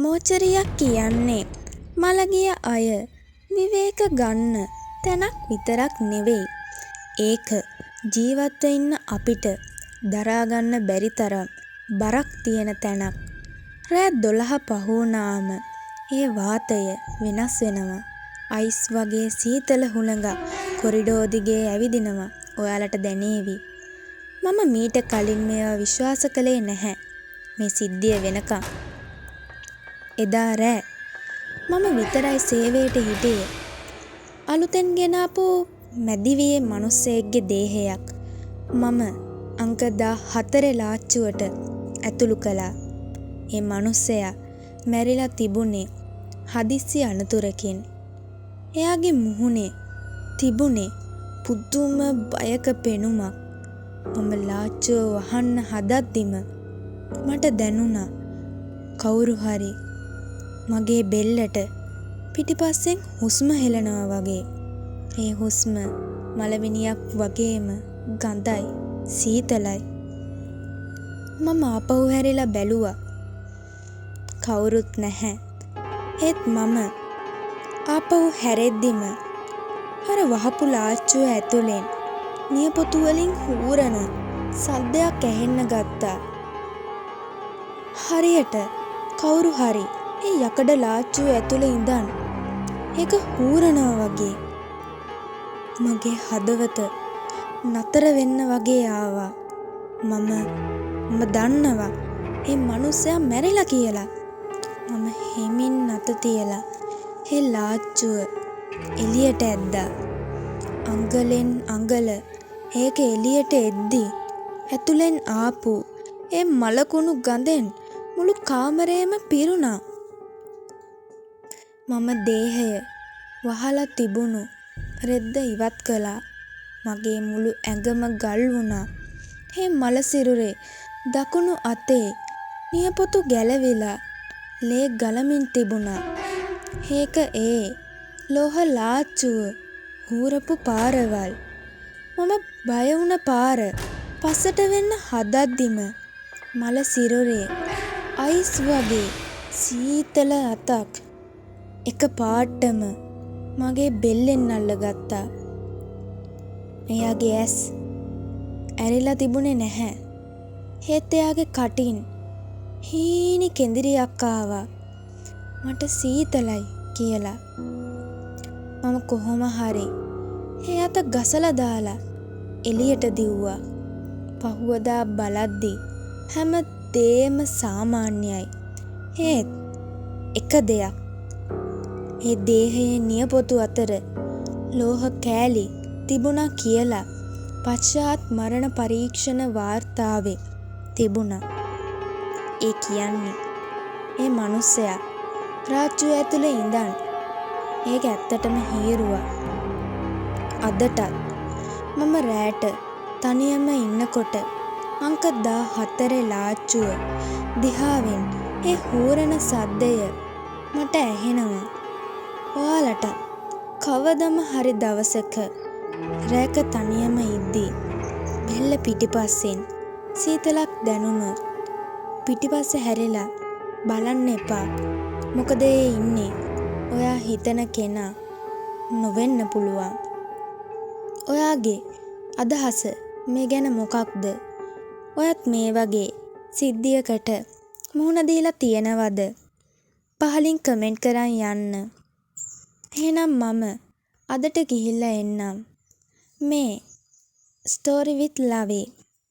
මෝචරියක් කියන්නේ මළගිය අය විවේක ගන්න තැනක් විතරක් නෙවෙයි. ඒක ජීවත්ව ඉන්න අපිට දරාගන්න බැරි තරම් බරක් තියෙන තැනක්. රෑ 12 පහ වුණාම ඒ වාතය වෙනස් වෙනවා. අයිස් වගේ සීතල හුළඟක් කොරිඩෝ දිගේ ඇවිදිනවා. ඔයාලට දැනේවි. මම මීට කලින් මේවා විශ්වාස කළේ නැහැ. මේ සිද්ධිය වෙනකම්. එදා රෑ මම විතරයි සේවයට හිටියේ. අලුතෙන් ගෙනාපු මැදිවියේ මිනිස්සෙක්ගේ දේහයක් මම අංක 14 ලාච්චුවට ඇතුළු කළා. ඒ මිනිස්සයා මැරිලා තිබුණේ හදිස්සි අනතුරකින්. එයාගේ මුහුණේ තිබුණේ පුදුම බයක පෙනුමක්. මම ලාච්චුව වහන්න හදද්දිම මට දැනුණා කවුරු හරි මගේ බෙල්ලට පිටිපස්සෙන් හුස්ම හෙලනවා වගේ. ඒ හුස්ම මලවිනියක් වගේම ගඳයි සීතලයි. මම ආපහු හැරිලා බැලුවා. කවුරුත් නැහැ. ඒත් මම ආපහු හැරෙද්දිම අර වහපු ලාච්චුව ඇතුලෙන් නියපොතු වලින් හූරන සද්දයක් ඇහෙන්න ගත්තා. හරියට කවුරු හරි ඒ යකඩ ලාච්චුව ඇතුලේ ඉඳන් ඒක හූරනවා වගේ. මගේ හදවත නතර වෙන්න වගේ ආවා. මම දන්නවා ඒ මිනිස්සයා මැරිලා කියලා. මම හිමින් අත තියලා ඒ ලාච්චුව එළියට ඇද්දා. අඟලෙන් අඟල ඒක එළියට එද්දි ඇතුලෙන් ආපු ඒ මලකුණු ගඳෙන් මුළු කාමරේම පිරුණා. මම දේහය වහලා තිබුණු රෙද්ද ඉවත් කළා. මගේ මුළු ඇඟම ගල් වුණා. ඒ මල සිරුරේ දකුණු අතේ නියපොතු ගැලවිලා ලේ ගලමින් තිබුණා. ඒක ඒ ලෝහ ලාච්චුව හූරපු පාරවල්. මම බය වුණ පාර පස්සට වෙන්න හදද්දිම මල සිරුරේ අයිස් වගේ සීතල අතක් එක පාටම මගේ බෙල්ලෙන් අල්ලගත්තා. එයාගේ ඇස් ඇරිලා තිබුණේ නැහැ. ඒත් එයාගේ කටින් හීනි කෙඳිරියක් ආවා. මට සීතලයි කියලා. මම කොහොම හරි ඒ අත ගසලා දාලා එළියට දිව්වා. පහුවදා බලද්දි හැම දේම සාමාන්‍යයි. ඒත් එක දෙයක්. ඒ දේහයේ නියපොතු අතර ලෝහ කෑලි තිබුණා කියලා පශ්චාත් මරණ පරීක්ෂණ වාර්තාවේ තිබුණා. ඒ කියන්නේ ඒ මිනිස්සයා රාජ්‍යය ඇතුලේ ඉඳන් ඒක ඇත්තටම හීරුවා. අදටත් මම රෑට තනියම ඉන්නකොට අංක 14 ලාච්චුව දිහාවෙන් ඒ හූරන සද්දය මට ඇහෙනවා. ඔයාලට කවදම හරි දවසක රෑක තනියම ඉද්දී බෙල්ල පිටිපස්සෙන් සීතලක් දැනුණොත් පිටිපස්ස හැරිලා බලන්න එපා. මොකද ඒ ඉන්නේ ඔයා හිතන කෙනා නොවෙන්න පුළුවන්. ඔයාගේ අදහස මේ ගැන මොකක්ද? ඔයත් මේ වගේ සිද්ධියකට මුහුණ දීලා තියෙනවද? පහලින් කමෙන්ට් කරන් යන්න. එහෙනම් මම අදට ගිහිල්ලා එන්නම්. මේ ස්ටෝරි විත් ලවී